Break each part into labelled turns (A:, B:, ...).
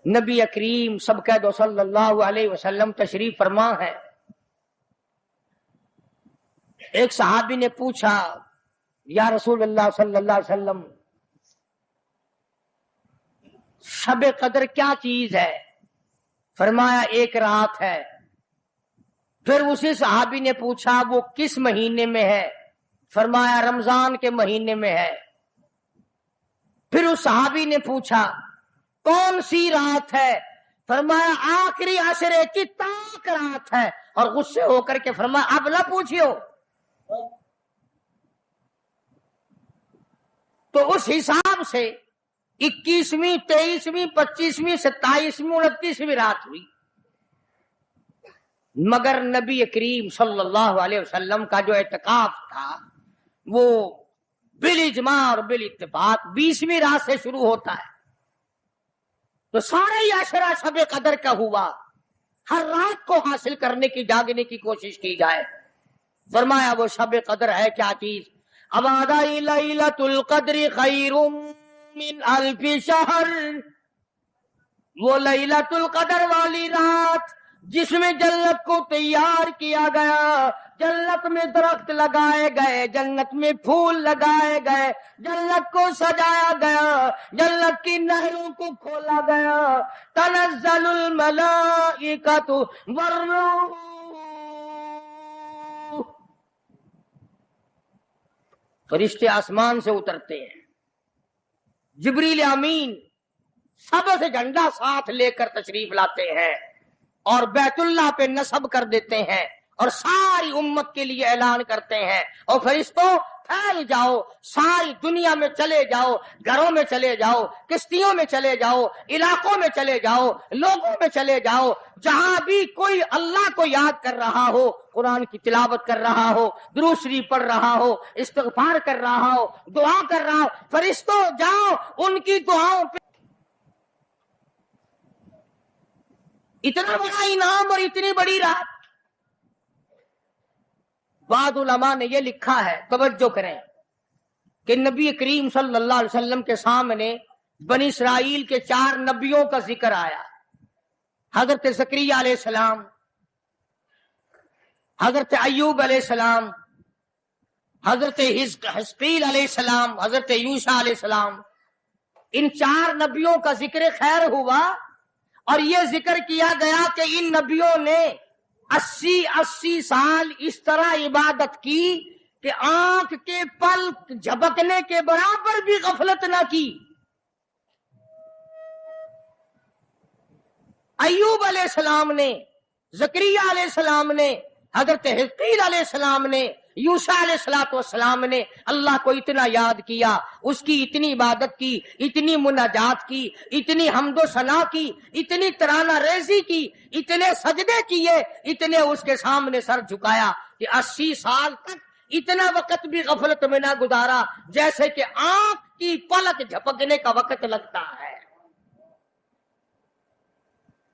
A: نبی کریم سب کہہ دو صلی اللہ علیہ وسلم تشریف فرما ہے. ایک صحابی نے پوچھا یا رسول اللہ صلی اللہ علیہ وسلم شب قدر کیا چیز ہے؟ فرمایا ایک رات ہے. پھر اسی صحابی نے پوچھا وہ کس مہینے میں ہے؟ فرمایا رمضان کے مہینے میں ہے. پھر اس صحابی نے پوچھا کون سی رات ہے؟ فرمایا آخری عشرے کی تاک رات ہے. اور غصے ہو کر کے فرمایا اب نہ پوچھیو. تو اس حساب سے 21ویں 23ویں 25ویں 27ویں 29ویں رات ہوئی. مگر نبی کریم صلی اللہ علیہ وسلم کا جو اعتکاف تھا وہ بالاجماع اور بالاتفاق 20ویں رات سے شروع ہوتا ہے. تو سارا ہی عشرہ شب قدر کا ہوا. ہر رات کو حاصل کرنے کی جاگنے کی کوشش کی جائے. فرمایا وہ شب قدر ہے کیا چیز؟ ابادی لیلۃ القدر خیر من الف شہر. وہ لیلۃ القدر والی رات جس میں جنت کو تیار کیا گیا، جنت میں درخت لگائے گئے، جنت میں پھول لگائے گئے، جنت کو سجایا گیا، جنت کی نہروں کو کھولا گیا. تنزل الملائکۃ والروح، فرشتے آسمان سے اترتے ہیں. جبریل امین سب سے جھنڈا ساتھ لے کر تشریف لاتے ہیں اور بیت اللہ پہ نصب کر دیتے ہیں اور ساری امت کے لیے اعلان کرتے ہیں اور فرشتوں پھیل جاؤ، ساری دنیا میں چلے جاؤ، گھروں میں چلے جاؤ، کشتیوں میں چلے جاؤ، علاقوں میں چلے جاؤ، لوگوں میں چلے جاؤ، جہاں بھی کوئی اللہ کو یاد کر رہا ہو، قرآن کی تلاوت کر رہا ہو، درود شریف پڑھ رہا ہو، استغفار کر رہا ہو، دعا کر رہا ہو، فرشتوں جاؤ ان کی دعاؤں پہ. اتنا بڑا انعام اور اتنی بڑی رات. بعض علماء نے یہ لکھا ہے، توجہ کریں، کہ نبی کریم صلی اللہ علیہ وسلم کے سامنے بنی اسرائیل کے 4 نبیوں کا ذکر آیا. حضرت زکریا علیہ السلام، حضرت ایوب علیہ السلام، حضرت حزقیل علیہ السلام، حضرت یوشع علیہ السلام. ان 4 نبیوں کا ذکر خیر ہوا اور یہ ذکر کیا گیا کہ ان نبیوں نے 80 سال اس طرح عبادت کی کہ آنکھ کے پلک جھپکنے کے برابر بھی غفلت نہ کی. ایوب علیہ السلام نے، زکریا علیہ السلام نے، حضرت حزقیل علیہ السلام نے، یوشع علیہ السلام نے اللہ کو اتنا یاد کیا، اس کی اتنی عبادت کی، اتنی مناجات کی، اتنی حمد و ثنا کی، اتنی ترانہ ریزی کی، اتنے سجدے کیے، اتنے اس کے سامنے سر جھکایا کہ 80 سال تک اتنا وقت بھی غفلت میں نہ گزارا جیسے کہ آنکھ کی پلک جھپکنے کا وقت لگتا ہے.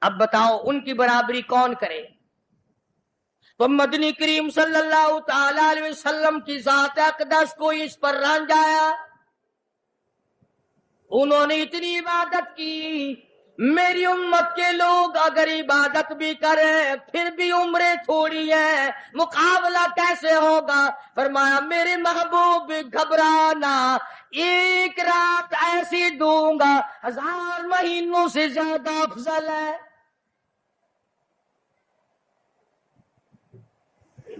A: اب بتاؤ ان کی برابری کون کرے؟ تو مدنی کریم صلی اللہ تعالی علیہ وسلم کی ذات اقدس کو اس پر رنجایا. انہوں نے اتنی عبادت کی. میری امت کے لوگ اگر عبادت بھی کریں پھر بھی عمریں تھوڑی ہیں، مقابلہ کیسے ہوگا؟ فرمایا میرے محبوب گھبرانا، ایک رات ایسی دوں گا 1000 مہینوں سے زیادہ افضل ہے.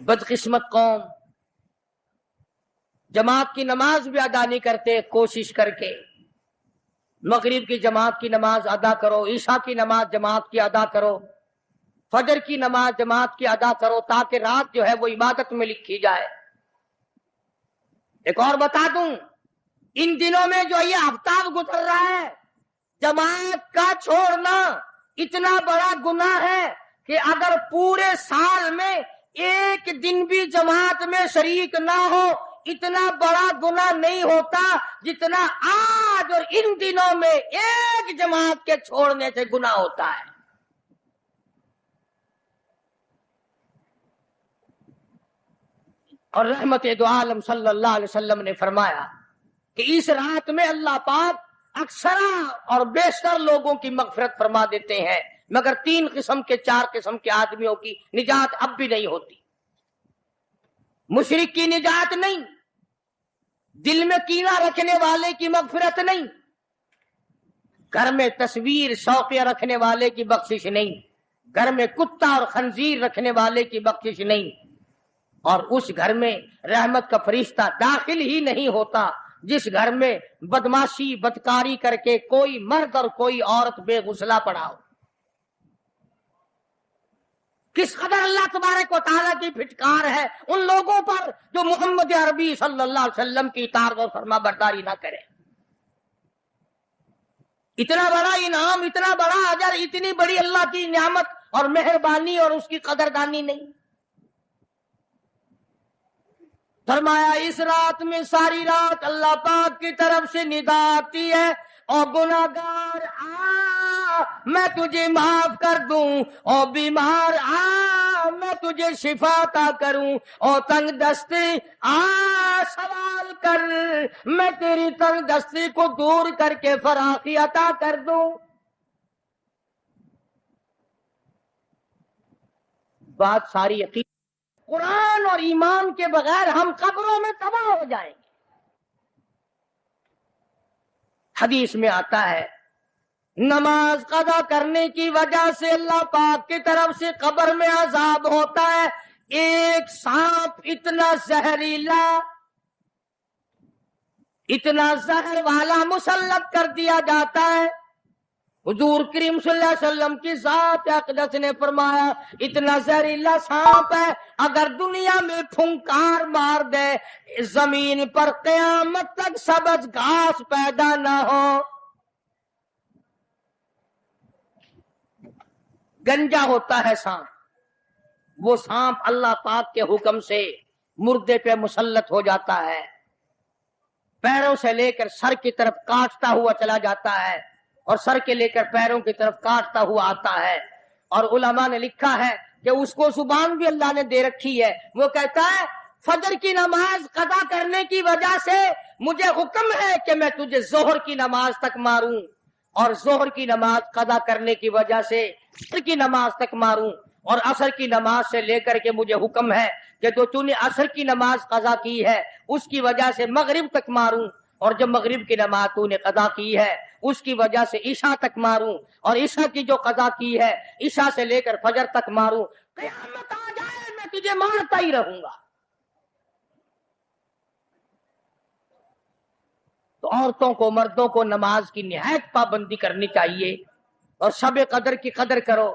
A: بدقسمت قوم جماعت کی نماز بھی ادا نہیں کرتے. کوشش کر کے مغرب کی جماعت کی نماز ادا کرو، عشاء کی نماز جماعت کی ادا کرو، فجر کی نماز جماعت کی ادا کرو تاکہ رات جو ہے وہ عبادت میں لکھی جائے. ایک اور بتا دوں، ان دنوں میں جو یہ ہفتہ گزر رہا ہے جماعت کا چھوڑنا اتنا بڑا گناہ ہے کہ اگر پورے سال میں ایک دن بھی جماعت میں شریک نہ ہو اتنا بڑا گناہ نہیں ہوتا جتنا آج اور ان دنوں میں ایک جماعت کے چھوڑنے سے گناہ ہوتا ہے. اور رحمت دو عالم صلی اللہ علیہ وسلم نے فرمایا کہ اس رات میں اللہ پاک اکثر اور بیشتر لوگوں کی مغفرت فرما دیتے ہیں، مگر 3 قسم کے 4 قسم کے آدمیوں کی نجات اب بھی نہیں ہوتی۔ مشرک کی نجات نہیں، دل میں کینہ رکھنے والے کی مغفرت نہیں، گھر میں تصویر شوقیہ رکھنے والے کی بخشش نہیں، گھر میں کتا اور خنزیر رکھنے والے کی بخشش نہیں، اور اس گھر میں رحمت کا فرشتہ داخل ہی نہیں ہوتا جس گھر میں بدماشی بدکاری کر کے کوئی مرد اور کوئی عورت بے غسلہ پڑا ہو۔ کس قدر اللہ تبارک و تعالیٰ کی پھٹکار ہے ان لوگوں پر جو محمد عربی صلی اللہ علیہ وسلم کی اطاعت اور فرما برداری نہ کرے۔ اتنا بڑا انعام، اتنا بڑا اجر، اتنی بڑی اللہ کی نعمت اور مہربانی اور اس کی قدردانی نہیں۔ فرمایا اس رات میں ساری رات اللہ پاک کی طرف سے ندا آتی ہے، اور گناہگار آ میں تجھے معاف کر دوں، اور بیمار آ میں تجھے شفا عطا کروں، اور تنگ دستی آ سوال کر میں تیری تنگ دستی کو دور کر کے فراخی عطا کر دوں۔ بات ساری یقین، قرآن اور ایمان کے بغیر ہم قبروں میں تباہ ہو جائیں گے۔ حدیث میں آتا ہے نماز قضا کرنے کی وجہ سے اللہ پاک کی طرف سے قبر میں عذاب ہوتا ہے، ایک سانپ اتنا زہریلا، اتنا زہر والا مسلط کر دیا جاتا ہے۔ حضور کریم صلی اللہ علیہ وسلم کی ذات اقدس نے فرمایا اتنا زہریلا سانپ ہے، اگر دنیا میں پھنکار مار دے زمین پر قیامت تک سبز گھاس پیدا نہ ہو۔ گنجا ہوتا ہے سانپ، وہ سانپ اللہ پاک کے حکم سے مردے پہ مسلط ہو جاتا ہے، پیروں سے لے کر سر کی طرف کاٹتا ہوا چلا جاتا ہے، اور سر کے لے کر پیروں کی طرف کاٹتا ہوا آتا ہے۔ اور علماء نے لکھا ہے کہ اس کو زبان بھی اللہ نے دے رکھی ہے، وہ کہتا ہے فجر کی نماز قضا کرنے کی وجہ سے مجھے حکم ہے کہ میں تجھے ظہر کی نماز تک ماروں، اور ظہر کی نماز قضا کرنے کی وجہ سے عصر کی نماز تک ماروں، اور عصر کی نماز سے لے کر کے مجھے حکم ہے کہ تو نے عصر کی نماز قضا کی ہے اس کی وجہ سے مغرب تک ماروں، اور جب مغرب کی نماز تو نے قضا کی ہے اس کی وجہ سے عشاء تک ماروں، اور عشاء کی جو قضا کی ہے عشاء سے لے کر فجر تک ماروں، قیامت آ جائے میں تجھے مارتا ہی رہوں گا۔ تو عورتوں کو مردوں کو نماز کی نہایت پابندی کرنی چاہیے، اور شب قدر کی قدر کرو۔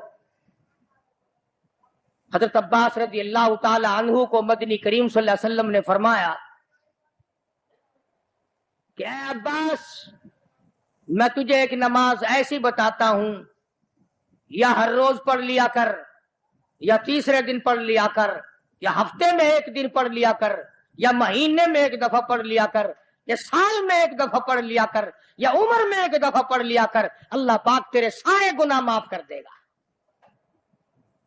A: حضرت عباس رضی اللہ تعالی عنہ کو مدنی کریم صلی اللہ علیہ وسلم نے فرمایا کہ اے عباس میں تجھے ایک نماز ایسی بتاتا ہوں، یا ہر روز پڑھ لیا کر، یا تیسرے دن پڑھ لیا کر، یا ہفتے میں ایک دن پڑھ لیا کر، یا مہینے میں ایک دفعہ پڑھ لیا کر، یا سال میں ایک دفعہ پڑھ لیا کر، یا عمر میں ایک دفعہ پڑھ لیا کر، اللہ پاک تیرے سارے گناہ معاف کر دے گا۔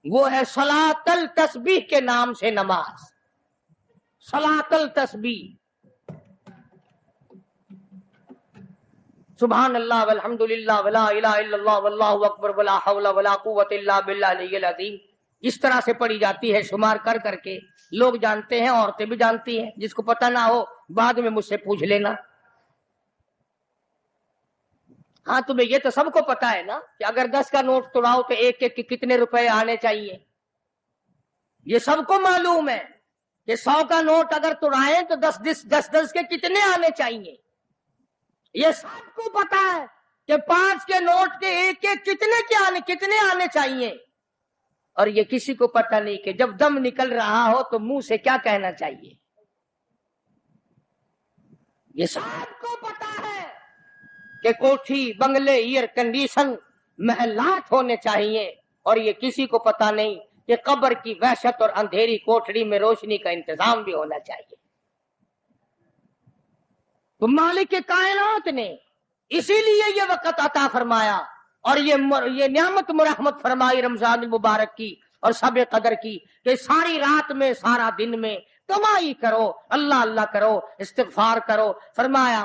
A: وہ ہے صلاۃ التسبیح کے نام سے نماز، صلاۃ التسبیح۔ سبحان اللہ والحمد للہ ولا الہ الا اللہ واللہ اکبر ولا حول ولا قوت الا باللہ العلی العظیم، اس طرح سے پڑھی جاتی ہے شمار کر کر کے۔ لوگ جانتے ہیں، عورتیں بھی جانتی ہیں، جس کو پتہ نہ ہو بعد میں مجھ سے پوچھ لینا۔ ہاں تمہیں یہ تو سب کو پتا ہے نا کہ اگر 10 کا نوٹ توڑاؤ تو ایک ایک کے کتنے روپے آنے چاہیے، یہ سب کو معلوم ہے کہ 100 کا نوٹ اگر توڑائیں تو 10 کے کتنے آنے چاہیے، یہ سب کو پتا ہے کہ 5 کے نوٹ کے ایک ایک کتنے آنے چاہیے، اور یہ کسی کو پتا نہیں کہ جب دم نکل رہا ہو تو منہ سے کیا کہنا چاہیے۔ یہ سب کو پتا ہے کہ کوٹھی، بنگلے، ایئر کنڈیشن، محلات ہونے چاہیے، اور یہ کسی کو پتا نہیں کہ قبر کی وحشت اور اندھیری کوٹھڑی میں روشنی کا انتظام بھی ہونا چاہیے۔ تو مالک کائنات نے اسی لیے یہ وقت عطا فرمایا اور یہ نعمت مرحمت فرمائی رمضان المبارک کی اور شب قدر کی کہ ساری رات میں سارا دن میں کمائی کرو، اللہ اللہ کرو، استغفار کرو۔ فرمایا